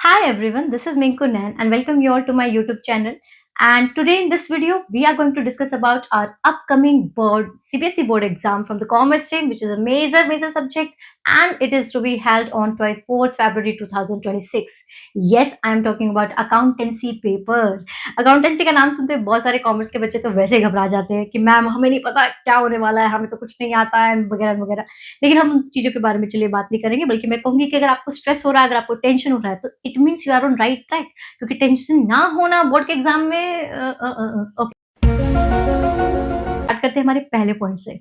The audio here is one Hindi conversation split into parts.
Hi everyone, this is Minku Nan and welcome you all to my YouTube channel. And today in this video, we are going to discuss about our upcoming board CBSE board exam from the commerce stream, which is a major subject, and it is to be held on 24th February 2026. Yes, I am talking about accountancy paper. Accountancy का नाम सुनते बहुत सारे कॉमर्स के बच्चे तो वैसे ही घबरा जाते हैं कि मैम हमें नहीं पता क्या होने वाला है, हमें तो कुछ नहीं आता है वगैरह वगैरह। लेकिन हम उन चीज़ों के बारे में चलिए बात नहीं करेंगे, बल्कि मैं कहूँगी कि अगर आपको स्ट्रेस हो रहा है, अगर आपको टेंशन हो रहा है, तो it means you are on right track, क्योंकि टेंशन ना होना बोर्ड के एग्ज़ाम में ओके। स्टार्ट करते हैं हमारे पहले पॉइंट से।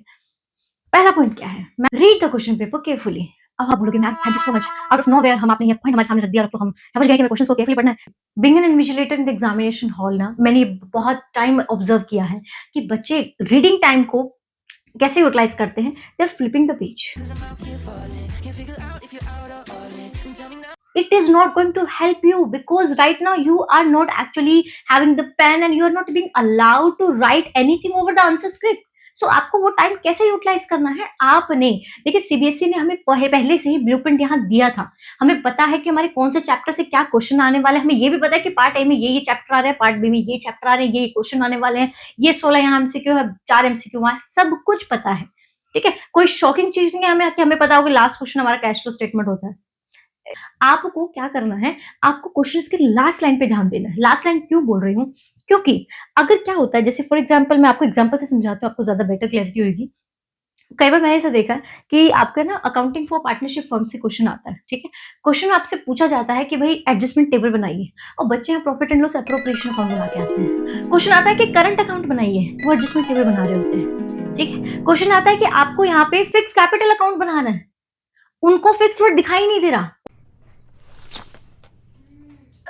पहला पॉइंट क्या है? मैं read the question paper carefully. अब आप बोलोगे ma'am thank you so much, out of nowhere हम आपने ये पॉइंट हमारे सामने रख दिया और तो हम समझ गए कि हमें क्वेश्चंस को केयरफुली पढ़ना है। Being an invigilator in the examination hall ना, मैंने बहुत टाइम ऑब्जर्व किया है कि बच्चे रीडिंग टाइम को कैसे यूटिलाइज करते हैं। They are flipping the page. It is not going to help you because right now you are not actually having the pen and you are not being allowed to write anything over the answer script. So आपको वो टाइम कैसे यूटिलाइज करना है आपने। देखिए सीबीएसई ने हमें पहले से ही ब्लूप्रिंट यहाँ दिया था। हमें पता है कि हमारे कौन से चैप्टर से क्या क्वेश्चन आने वाले हैं। हमें ये भी पता है कि पार्ट ए में ये चैप्टर आ रहे हैं, पार्ट बी में ये चैप्टर आ रहे हैं, ये क्वेश्चन आने वाले हैं, ये 16 यहाँ एमसीक्यू है, 4 एमसीक्यू है, सब कुछ पता है। ठीक है, कोई शॉकिंग चीज नहीं है हमें कि हमें पता होगा लास्ट क्वेश्चन हमारा कैश फ्लो स्टेटमेंट होता है। आपको क्या करना है, आपको क्वेश्चंस के लास्ट लाइन पे ध्यान देना है। लास्ट लाइन क्यों बोल रही हूँ, क्योंकि अगर क्या होता है, जैसे फॉर एग्जांपल मैं आपको एग्जांपल से समझाती हूँ, आपको ज्यादा बेटर क्लैरिटी होगी। कई बार मैंने ऐसा देखा कि आपका ना अकाउंटिंग फॉर पार्टनरशिप फर्म से क्वेश्चन आता है। ठीक है, क्वेश्चन आपसे पूछा जाता है कि भाई एडजस्टमेंट टेबल बनाइए, और बच्चे यहाँ profit and loss appropriation account बना के आते हैं। क्वेश्चन आता है कि करंट अकाउंट बनाइए, वो एडजस्टमेंट टेबल बना रहे होते हैं। ठीक है, क्वेश्चन आता है कि आपको यहाँ पे फिक्स कैपिटल अकाउंट बनाना है, उनको फिक्स वर्ड दिखाई नहीं दे रहा।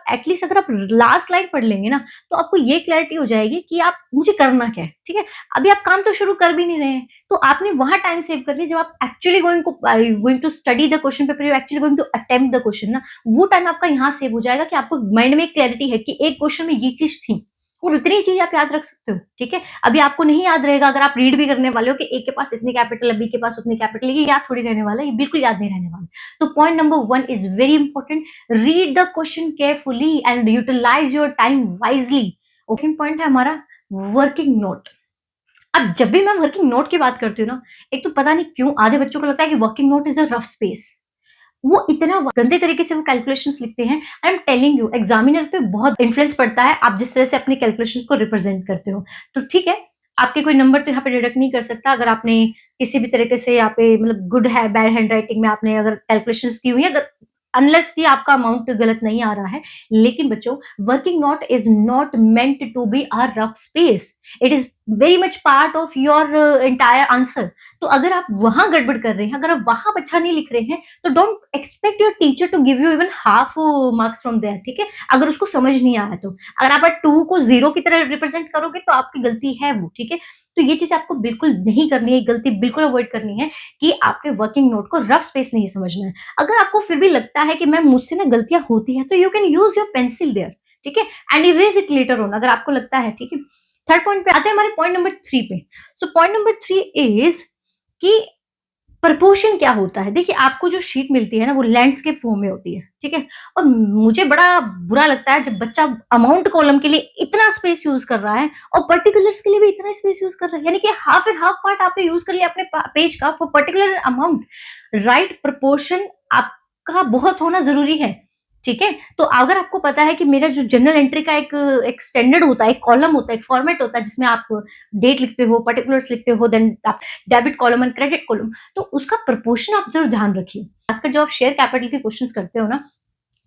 एटलीस्ट अगर आप लास्ट लाइन पढ़ लेंगे ना, तो आपको ये क्लैरिटी हो जाएगी कि आप मुझे करना क्या है। ठीक है, अभी आप काम तो शुरू कर भी नहीं रहे हैं, तो आपने वहां टाइम सेव कर लिया। जब आप actually going to study the question paper, you actually going to attempt the question ना, वो टाइम आपका यहाँ सेव हो जाएगा कि आपको माइंड में क्लैरिटी है कि एक क्वेश्चन में ये चीज थी, और इतनी चीज आप याद रख सकते हो। ठीक है, अभी आपको नहीं याद रहेगा अगर आप रीड भी करने वाले हो कि ए के पास इतनी कैपिटल है, बी के पास उतनी कैपिटल है, ये याद थोड़ी रहने वाला है, ये बिल्कुल याद नहीं रहने वाला। तो point number 1 is very important, read the question carefully and utilize your time wisely. Second point है हमारा वर्किंग नोट। अब जब भी मैं वर्किंग नोट की बात करती हूँ ना, एक तो पता नहीं क्यों आधे बच्चों को लगता है कि working note is a rough space. वो इतना गंदे तरीके से वो कैलकुलेशंस लिखते हैं। आई एम टेलिंग यू, एग्जामिनर पे बहुत इन्फ्लुएंस पड़ता है आप जिस तरह से अपने कैलकुलेशंस को रिप्रेजेंट करते हो। तो ठीक है, आपके कोई नंबर तो यहाँ पे डिडक्ट नहीं कर सकता अगर आपने किसी भी तरीके से यहाँ पे मतलब गुड है बैड हैंड राइटिंग में आपने अगर कैलकुलेशंस की हुई है, अगर अनलेस कि आपका अमाउंट गलत नहीं आ रहा है। लेकिन बच्चों, working note is not meant to be a rough space, it is very much part of your entire answer. तो अगर आप वहां गड़बड़ कर रहे हैं, अगर आप वहां अच्छा नहीं लिख रहे हैं, तो don't expect your teacher to give you even half marks from there. ठीक है, अगर उसको समझ नहीं आया तो अगर आप 2 को 0 की तरह रिप्रेजेंट करोगे तो आपकी गलती है वो। ठीक है, तो ये चीज आपको बिल्कुल नहीं करनी है, गलती बिल्कुल अवॉइड करनी है कि आपने वर्किंग नोट को रफ स्पेस नहीं समझना है। अगर आपको फिर भी लगता है कि मैम मुझसे ना गलतियां होती हैं, तो you can use your pencil there. ठीक है, and erase it later on अगर आपको लगता है। ठीक है, थर्ड पॉइंट पे आते हैं हमारे पॉइंट नंबर 3 पे। सो पॉइंट नंबर 3 इज कि प्रपोर्शन क्या होता है। देखिए, आपको जो शीट मिलती है ना, वो लैंडस्केप फॉर्म में होती है। ठीक है, और मुझे बड़ा बुरा लगता है जब बच्चा अमाउंट कॉलम के लिए इतना स्पेस यूज कर रहा है और पर्टिकुलर्स के लिए भी इतना स्पेस यूज कर रहा है, यानी कि हाफ एंड हाफ पार्ट आपने यूज कर लिया अपने पेज का for particular amount. Right proportion आपका बहुत होना जरूरी है। ठीक है, तो अगर आपको पता है कि मेरा जो जर्नल एंट्री का एक स्टैंडर्ड होता है, एक कॉलम होता है, एक फॉर्मेट होता है जिसमें आप डेट लिखते हो, पर्टिकुलर्स लिखते हो, देन आप debit column and credit column, तो उसका प्रपोर्शन आप जरूर ध्यान रखिए। खासकर जब आप शेयर कैपिटल के क्वेश्चंस करते हो ना,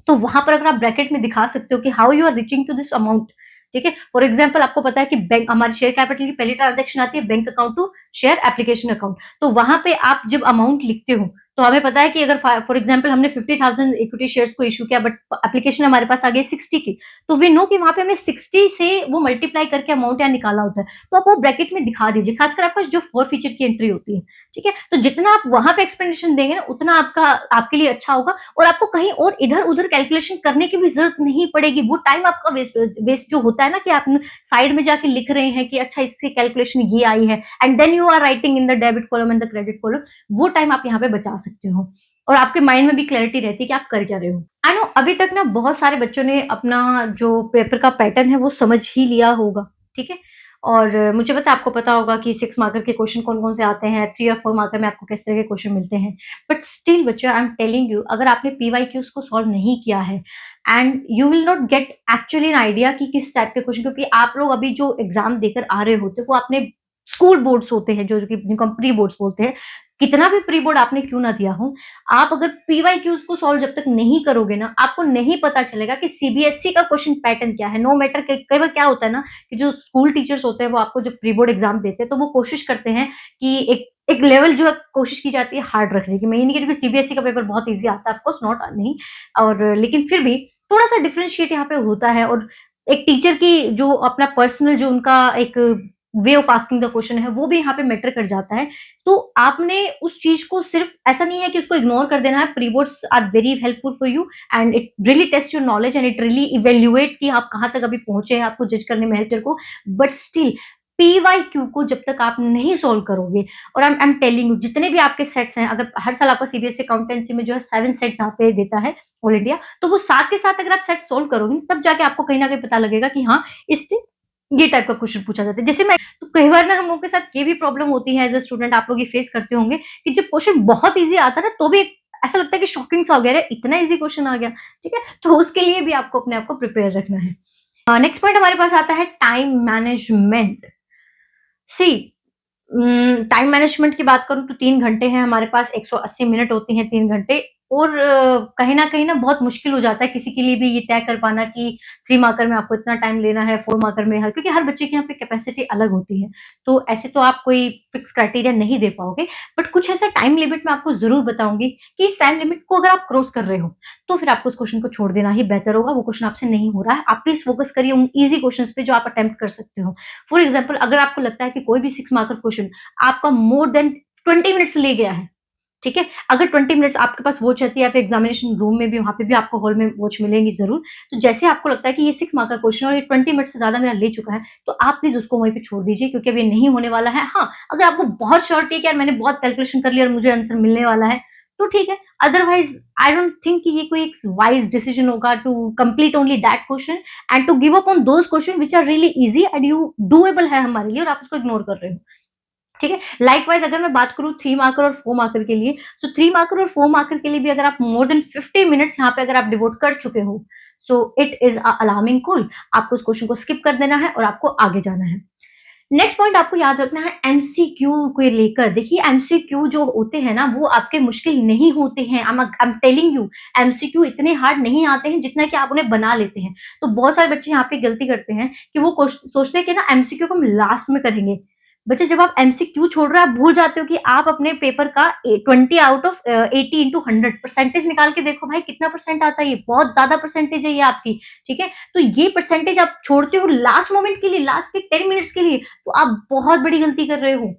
तो वहां पर अगर आप ब्रैकेट में दिखा सकते हो कि how you are reaching to this amount. ठीक है, फॉर एग्जाम्पल आपको पता है कि बैंक हमारे शेयर कैपिटल की पहली ट्रांजेक्शन आती है bank account to share application account. तो वहां पे आप जब अमाउंट लिखते हो, तो हमें पता है कि अगर फॉर एग्जाम्पल हमने 50,000 इक्विटी शेयर्स को इशू किया, बट एप्लीकेशन हमारे पास आ गई 60 की, तो वी नो कि वहां पे हमें 60 से वो मल्टीप्लाई करके अमाउंट यहाँ निकाला होता है। तो आप वो ब्रैकेट में दिखा दीजिए, खासकर आपका जो 4 फीचर की एंट्री होती है। ठीक है, तो जितना आप वहां पे एक्सप्लेनेशन देंगे ना, उतना आपके लिए अच्छा होगा, और आपको कहीं और इधर उधर कैलकुलेशन करने की भी जरूरत नहीं पड़ेगी। वो टाइम आपका वेस्ट जो होता है ना, कि आप साइड में जाके लिख रहे हैं कि अच्छा इससे कैलकुलेशन ये आई है, and then you are writing in the debit column and the credit column, वो टाइम आप यहाँ पे बचा सकते हो, और आपके माइंड में भी क्लैरिटी रहती है कि आप कर क्या रहे हो। आई नो अभी तक ना बहुत सारे बच्चों ने अपना जो पेपर का पैटर्न है वो समझ ही लिया होगा, ठीक है? और मुझे पता है आपको पता होगा कि 6 मार्कर के क्वेश्चन कौन-कौन से आते हैं, 3 और 4 मार्कर में आपको किस तरह के क्वेश्चन मिलते हैं। बट स्टिल बच्चों आई एम टेलिंग यू अगर आपने पीवाईक्यूज़ को सॉल्व नहीं किया है and you will not get actually an idea कि किस टाइप के क्वेश्चन क्योंकि आप लोग अभी जो एग्ज़ाम देकर आ रहे होते हो वो अपने स्कूल बोर्ड्स होते हैं जो कि जिनको हम प्री बोर्ड्स बोलते हैं। कितना भी प्री बोर्ड आपने क्यों ना दिया हो, आप अगर पीवाईक्यूज़ को सॉल्व जब तक नहीं करोगे ना, आपको नहीं पता चलेगा कि सीबीएसई का क्वेश्चन पैटर्न क्या है। नो मैटर कई बार क्या होता है ना कि जो स्कूल टीचर्स होते हैं, वो आपको जब प्री बोर्ड एग्ज़ाम देते हैं, तो वो कोशिश करते हैं कि एक एक लेवल जो है कोशिश की जाती है हार्ड रखने की। मैं ये नहीं कह रही कि सीबीएसई का पेपर बहुत ईज़ी आता है, ऑफ कोर्स नॉट नहीं और लेकिन फिर भी थोड़ा-सा डिफरेंशिएट यहाँ पे होता है और एक टीचर की जो अपना पर्सनल जो उनका एक way of asking the question है, वो भी यहाँ पे मैटर कर जाता है। तो आपने उस चीज़ को सिर्फ़ ऐसा नहीं है कि उसको इग्नोर कर देना है, pre boards are very helpful for you and it really test your knowledge and it really evaluate कि आप कहाँ तक अभी पहुँचे हैं, आपको जज करने में हेल्प टीचर को। बट स्टिल पीवाईक्यू को जब तक आप नहीं सॉल्व करोगे और आई एम टेलिंग यू जितने भी आपके सेट्स हैं, अगर हर साल आपका सीबीएसई अकाउंटेंसी में जो है 7 सेट्स यहाँ पे देता है ऑल इंडिया, तो वो साथ के साथ अगर आप सेट सॉल्व करोगे, तब जाके आपको कहीं न कहीं पता लगेगा कि हाँ, इस ये टाइप का क्वेश्चन पूछा जाता है। जैसे मैं तो कई बार ना हम लोगों के साथ ये भी प्रॉब्लम होती है एज़ अ स्टूडेंट आप लोग ये फेस करते होंगे कि जब क्वेश्चन बहुत ईज़ी आता है ना, तो भी ऐसा लगता है कि शॉकिंग सा हो गया, अरे! इतना ईज़ी क्वेश्चन आ गया, ठीक है? तो उसके लिए भी आपको अपने आप को प्रिपेयर रखना है। नेक्स्ट पॉइंट हमारे पास आता है टाइम मैनेजमेंट। सी टाइम मैनेजमेंट की बात करूँ तो 3 घंटे हैं हमारे पास, 180 मिनट होती हैं 3 घंटे और कहीं न बहुत मुश्किल हो जाता है किसी के लिए भी ये तय कर पाना कि 3 मार्कर में आपको इतना टाइम लेना है, 4 मार्कर में हर क्योंकि हर बच्चे की यहाँ पे कैपेसिटी अलग होती है। तो ऐसे तो आप कोई फिक्स क्राइटेरिया नहीं दे पाओगे, बट कुछ ऐसा टाइम लिमिट मैं आपको ज़रूर बताऊँगी कि इस टाइम लिमिट को अगर आप क्रॉस कर रहे हो, तो फिर आपको उस क्वेश्चन को छोड़ देना ही बेहतर होगा, वो क्वेश्चन आपसे नहीं हो रहा है। आप प्लीज़ फोकस करिए उन ईज़ी क्वेश्चन्स पे जो आप अटेम्प्ट कर सकते हो। फॉर एग्ज़ाम्पल अगर आपको लगता है कि कोई भी 6 मार्कर क्वेश्चन आपका मोर देन 20 मिनट्स ले गया है, ठीक है? अगर 20 मिनट्स आपके पास वॉच रहती है या फिर एग्ज़ामिनेशन रूम में भी वहाँ पे भी आपको हॉल में वॉच मिलेंगी ज़रूर। तो जैसे आपको लगता है कि ये 6 मार्क का क्वेश्चन और ये 20 मिनट से ज़्यादा मेरा ले चुका है, तो आप प्लीज़ उसको वहीं पे छोड़ दीजिए क्योंकि अब ये नहीं होने वाला है। हाँ, अगर आपको बहुत श्योरिटी है कि यार मैंने बहुत कैलकुलेशन कर लिया और मुझे आंसर मिलने वाला है, तो ठीक है। अदरवाइज़ आई डोंट थिंक कि ये कोई एक वाइज़ डिसीजन होगा to complete only that question and to give up on those question which are really easy and you doable है हमारे लिए और आप उसको इग्नोर कर रहे हो। ठीक है? लाइकवाइज़ अगर मैं बात करूँ 3 मार्कर और 4 मार्कर के लिए, तो 3 मार्कर और 4 मार्कर के लिए भी अगर आप मोर देन 50 मिनट्स यहाँ पे अगर आप डिवोट कर चुके हो, so it is a alarming call. आपको उस क्वेश्चन को स्किप कर देना है और आपको आगे जाना है। नेक्स्ट पॉइंट आपको याद रखना है एमसीक्यू को लेकर। देखिए एमसीक्यू जो होते हैं ना, वो आपके मुश्किल नहीं होते हैं। आई एम टेलिंग यू एमसीक्यू इतने हार्ड नहीं आते हैं जितना कि आप उन्हें बना लेते हैं। तो बहुत सारे बच्चे यहाँ पे गलती करते हैं कि वो सोचते हैं कि ना एमसीक्यू को हम लास्ट में करेंगे। बच्चे जब आप एमसीक्यू छोड़ रहे हो, आप भूल जाते हो कि आप अपने पेपर का 20 आउट ऑफ 80 इंटू 100 परसेंटेज निकाल के देखो भाई कितना परसेंट आता है ये, बहुत ज़्यादा परसेंटेज है ये आपकी, ठीक है? तो ये परसेंटेज आप छोड़ते हो लास्ट मोमेंट के लिए, लास्ट के 10 मिनट्स के लिए, तो आप बहुत बड़ी गलती कर रहे हो।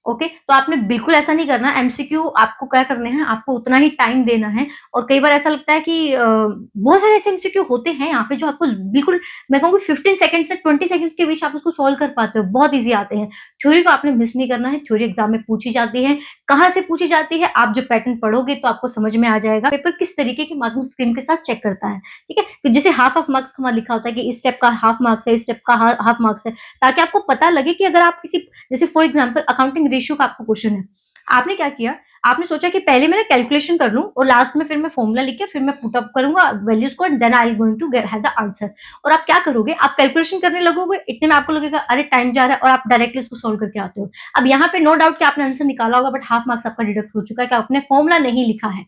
ओके, तो आपने बिल्कुल ऐसा नहीं करना। एमसीक्यू आपको क्या करने हैं, आपको उतना ही टाइम देना है और कई बार ऐसा लगता है कि बहुत सारे ऐसे एमसीक्यू होते हैं यहाँ पे जो आपको बिल्कुल मैं कहूँगी 15 सेकंड से 20 सेकंड्स के बीच आप उसको सॉल्व कर पाते हो, बहुत ईज़ी आते हैं। थ्योरी को आपने मिस नहीं करना है, थ्योरी एग्ज़ाम में पूछी जाती है। कहाँ से पूछी जाती है, आप जब पैटर्न पढ़ोगे तो आपको समझ में आ जाएगा, पेपर किस तरीके की मार्किंग स्कीम के साथ चेक करता है, ठीक है? तो जैसे हाफ ऑफ मार्क्स का वहाँ लिखा होता है कि इस स्टेप का हाफ मार्क्स है, इस स्टेप का हा हाफ मार्क्स है, ताकि आपको पता लगे कि अगर आप किसी जैसे फॉर एग्जांपल अकाउंटिंग रेशियो का आपको क्वेश्चन है। आपने क्या किया? आपने सोचा कि पहले मैं ना कैलकुलेशन कर लूँ और लास्ट में फिर मैं फॉर्मूला लिख के फिर मैं पुट अप करूँगा वैल्यूज़ को and then I am going to have the answer. और आप क्या करोगे? आप कैलकुलेशन करने लगोगे, इतने में आपको लगेगा अरे टाइम जा रहा है और आप डायरेक्टली उसको सॉल्व करके आते हो। अब यहाँ पे नो डाउट कि आपने आंसर निकाला होगा बट हाफ मार्क्स आपका डिडक्ट हो चुका है कि आपने फॉर्मूला नहीं लिखा है।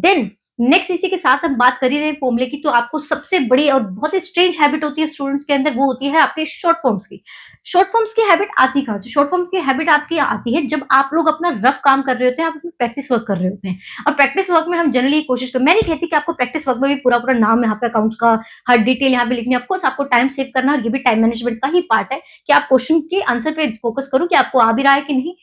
देन नेक्स्ट इसी के साथ हम बात कर ही रहे हैं फॉर्मूले की, तो आपको सबसे बड़ी और बहुत ही स्ट्रेंज हैबिट होती है स्टूडेंट्स के अंदर, वो होती है आपके शॉर्ट फॉर्म्स की। शॉर्ट फॉर्म्स की हैबिट आती कहाँ से? शॉर्ट फॉर्म की हैबिट आपकी आती है जब आप लोग अपना रफ काम कर रहे होते हैं, आप अपनी प्रैक्टिस वर्क कर रहे होते हैं। और प्रैक्टिस वर्क में हम जनरली कोशिश कर मैं नहीं कहती कि आपको प्रैक्टिस वर्क में भी पूरा-पूरा नाम यहाँ पे अकाउंट्स का हर डिटेल यहाँ पे लिखनी है। ऑफ कोर्स आपको टाइम सेव करना है और ये भी टाइम मैनेजमेंट का ही पार्ट है कि आप क्वेश्चन के आंसर पे फोकस करो कि आपको आ भी रहा है कि नहीं।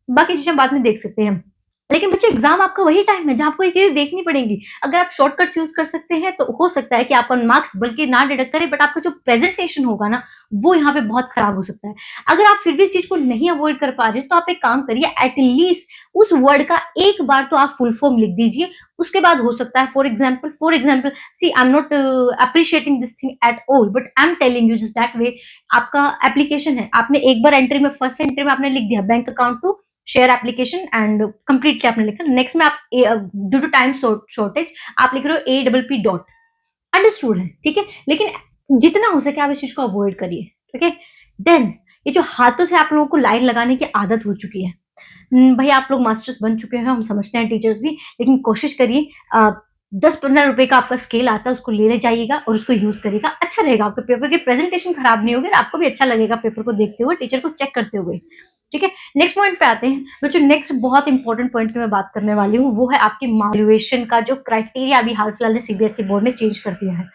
बाकी चीज़ें हम बाद में देख सकते हैं। लेकिन बच्चे एग्ज़ाम आपका वही टाइम है जहाँ आपको ये चीज़ें देखनी पड़ेंगी। अगर आप शॉर्टकट्स यूज़ कर सकते हैं तो हो सकता है कि आपका मार्क्स बल्कि ना डिडक्ट करे बट आपका जो प्रेज़ेंटेशन होगा ना, वो यहाँ पे बहुत खराब हो सकता है। अगर आप फिर भी इस चीज़ को नहीं अवॉइड कर पा रहे हो तो आप एक काम करिए एट लीस्ट उस वर्ड का एक बार तो आप फुल फॉर्म लिख दीजिए। उसके बाद हो सकता है for example see I am not appreciating this thing at all, but I am telling you just that way. आपका एप्लीकेशन है, आपने एक बार एंट्री में, फर्स्ट एंट्री में आपने लिख दिया bank account to share application and completely आपने लिखा। नेक्स्ट में आप ड्यू टू टाइम शॉर्टेज आप लिख रहे हो A double P dot, understood है, ठीक है। लेकिन जितना हो सके आप इस चीज को अवॉइड करिए, ठीक है। देन ये जो हाथों से आप लोगों को लाइन लगाने की आदत हो चुकी है, भई आप लोग मास्टर्स बन चुके हैं, हम समझते हैं टीचर्स भी, लेकिन कोशिश करिए 10-15 रुपए का आपका स्केल आता है, उसको लेने जाइएगा और उसको यूज़ करिएगा। अच्छा रहेगा, आपके पेपर की प्रेज़ेंटेशन खराब नहीं होगी और आपको भी अच्छा लगेगा पेपर को देखते हुए, टीचर को चेक करते हुए। ठीक है? नेक्स्ट पॉइंट पे आते हैं। बच्चों, नेक्स्ट बहुत इंपॉर्टेंट पॉइंट की मैं बात करने वाली हूँ, वो है आपकी इवैल्यूएशन का जो क्राइटेरिया अभी हाल-फिलहाल में सीबीएसई बोर्ड ने चेंज कर दिया है।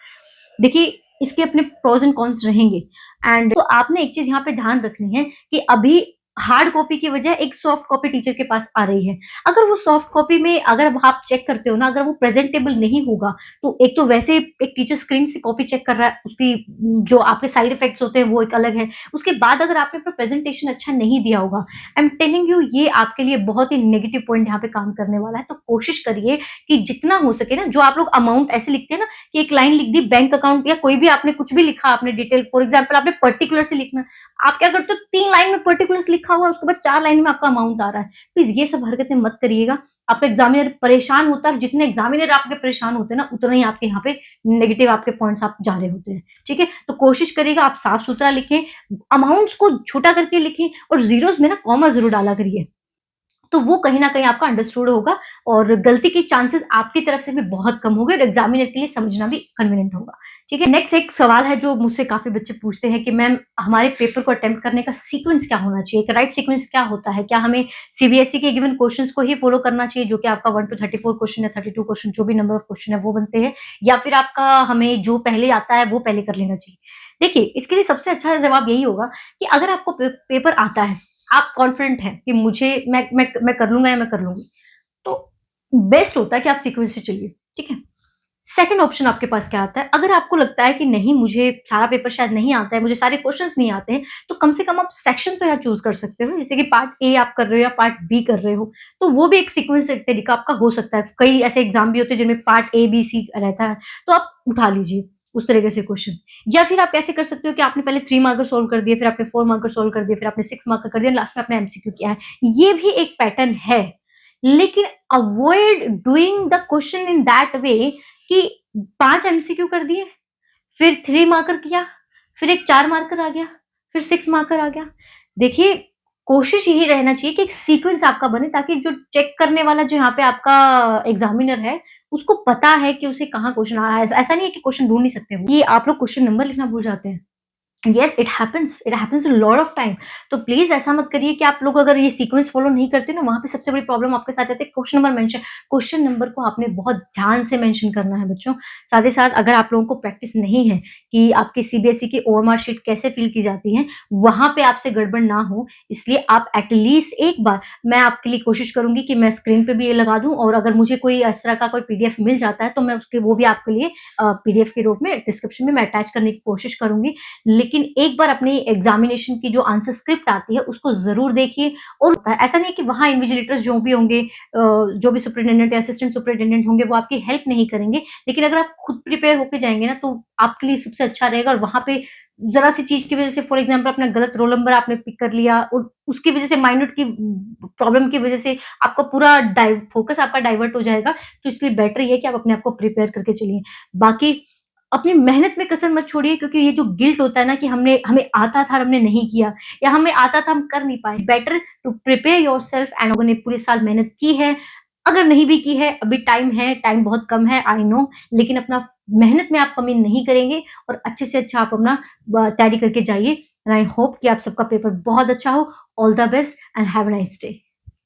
देखिए, इसके अपने प्रोस एंड कॉन्स रहेंगे एंड तो आपने एक चीज़ यहाँ पे ध्यान रखनी है कि अभी हार्ड कॉपी की बजाय एक सॉफ्ट कॉपी टीचर के पास आ रही है। अगर वो सॉफ्ट कॉपी में अगर अब आप चेक करते हो ना, अगर वो प्रेज़ेंटेबल नहीं होगा, तो एक तो वैसे एक टीचर स्क्रीन से कॉपी चेक कर रहा है, उसकी जो आपके साइड इफ़ेक्ट्स होते हैं वो एक अलग है। उसके बाद अगर आपने अपना प्रेज़ेंटेशन अच्छा नहीं दिया होगा, आई एम टेलिंग यू ये आपके लिए बहुत ही नेगेटिव पॉइंट यहाँ पे काम करने वाला है। तो कोशिश करिए कि जितना हो सके ना, जो आप लोग अमाउंट ऐसे लिखते हैं ना कि एक लाइन लिख दी बैंक अकाउंट या कोई भी आपने कुछ भी लिखा, आपने डिटेल फॉर एग्जांपल आपने पर्टिकुलर से लिखना है। आप क्या करते हो, 3 लाइन में पर्टिकुलर्स लिखा हुआ है, उसके बाद 4 लाइन में आपका अमाउंट आ रहा है। प्लीज़ ये सब हरकतें मत करिएगा। आपका एग्ज़ामिनर परेशान होता है और जितने एग्ज़ामिनर आपके परेशान होते हैं ना, उतना ही आपके यहाँ पे नेगेटिव आपके पॉइंट्स आप जा रहे होते हैं। ठीक है? तो कोशिश करिएगा आप साफ-सुथरा लिखें, अमाउंट्स को छोटा करके लिखें और ज़ीरोज़ में ना कॉमा ज़रूर डाला करिए। तो वो कहीं न कहीं आपका अंडरस्टूड होगा और गलती के चांसेस आपकी तरफ से भी बहुत कम होंगे और एग्ज़ामिनर के लिए समझना भी कन्वीनिएंट होगा। ठीक है? नेक्स्ट एक सवाल है जो मुझसे काफ़ी बच्चे पूछते हैं कि मैम हमारे पेपर को अटेम्प्ट करने का सीक्वेंस क्या होना चाहिए? एक राइट सीक्वेंस क्या होता है? क्या हमें सीबीएसई के गिवन क्वेश्चंस को ही फॉलो करना चाहिए जो कि आपका 1 टू 34 क्वेश्चन या 32 क्वेश्चन जो भी नंबर ऑफ क्वेश्चन है वो बनते हैं या फिर आपका हमें जो पहले आता है वो पहले कर लेना चाहिए? देखिए, इसके लिए सबसे अच्छा जवाब यही होगा कि अगर आपको पेपर आता है, आप कॉन्फिडेंट हैं कि मुझे मैं कर लूँगा या मैं कर लूँगी, तो बेस्ट होता है कि आप सीक्वेंस से चलिए, ठीक है? सेकंड ऑप्शन आपके पास क्या आता है, अगर आपको लगता है कि नहीं मुझे सारा पेपर शायद नहीं आता है, मुझे सारे क्वेश्चन्स नहीं आते हैं, तो कम से कम आप सेक्शन तो यहाँ चूज़ कर सकते हो, जैसे कि पार्ट ए आप कर रहे हो या पार्ट बी कर रहे हो, तो वो भी एक सीक्वेंस एक तरीका आपका हो सकता है। कई ऐसे एग्ज़ाम भी होते हैं जिनमें पार्ट ए, बी, सी रहता है, तो आप उठा लीजिए उस तरीके से क्वेश्चन। या फिर आप कैसे कर सकते हो कि आपने पहले 3 मार्कर सॉल्व कर दिए, फिर आपने 4 मार्कर सॉल्व कर दिए, फिर आपने 6 मार्कर कर दिया, लास्ट में आपने एमसीक्यू किया है। ये भी एक पैटर्न है, लेकिन avoid doing the question in that way कि 5 एमसीक्यू कर दिए, फिर 3 मार्कर किया, फिर एक 4 मार्कर आ गया, फिर 6 मार्कर आ गया। देखिए, कोशिश यही रहना चाहिए कि एक सीक्वेंस आपका बने ताकि जो चेक करने वाला जो यहाँ पे आपका एग्ज़ामिनर है, उसको पता है कि उसे कहाँ क्वेश्चन आ रहा है। ऐसा नहीं है कि क्वेश्चन ढूँढ नहीं सकते वो। ये आप लोग क्वेश्चन नंबर लिखना भूल जाते हैं। Yes, it happens a lot of time. तो प्लीज़ ऐसा मत करिए कि आप लोग अगर ये सीक्वेंस फ़ॉलो नहीं करते ना, वहाँ पे सबसे बड़ी प्रॉब्लम आपके साथ आती है क्वेश्चन नंबर को आपने बहुत ध्यान से मेंशन करना है बच्चों। साथ ही साथ अगर आप लोगों को प्रैक्टिस नहीं है कि आपकी सीबीएसई की ओएमआर शीट कैसे फिल की जाती है, वहाँ पे आपसे गड़बड़ ना हो, इसलिए आप एट लीस्ट एक बार मैं आपके लिए कोशिश करूँगी कि मैं स्क्रीन पे भी ये लगा दूँ और अगर मुझे कोई इस तरह का कोई पीडीएफ मिल जाता है, तो मैं उसके वो भी आपके लिए पीडीएफ के रूप में डिस्क्रिप्शन में मैं अटैच करने की कोशिश करूँगी। लेकिन एक बार अपनी एग्ज़ामिनेशन की जो आंसर स्क्रिप्ट आती है, उसको ज़रूर देखिए और ऐसा नहीं है कि वहाँ इन्विजिलेटर्स जो भी होंगे जो भी सुपरिटेंडेंट या असिस्टेंट सुपरिटेंडेंट होंगे, वो आपकी हेल्प नहीं करेंगे। लेकिन अगर आप खुद प्रिपेयर होके जाएँगे ना, तो आपके लिए सबसे अच्छा रहेगा और वहाँ पे ज़रा-सी चीज़ की वज़ह से फॉर एग्ज़ाम्पल अपना गलत रोल नंबर आपने पिक कर लिया और उसकी वज़ह से माइन्यूट की प्रॉब्लम की वज़ह से आपका पूरा फ़ोकस आपका डाइवर्ट हो जाएगा। तो इसलिए बेटर ये है कि आप अपने आप को प्रिपेयर करके चलिए। बाकी अपनी मेहनत में कसर मत छोड़िए क्योंकि ये जो गिल्ट होता है ना कि हमने हमें आता था और हमने नहीं किया या हमें आता था हम कर नहीं पाए। Better to prepare yourself and लोगों ने पूरे साल मेहनत की है। अगर नहीं भी की है, अभी टाइम है, टाइम बहुत कम है आई नो, लेकिन अपना मेहनत में आप कमी नहीं करेंगे और अच्छे से अच्छा आप अपना तैयारी करके जाइए एंड आई होप कि आप सबका पेपर बहुत अच्छा हो। All the best and have a nice day.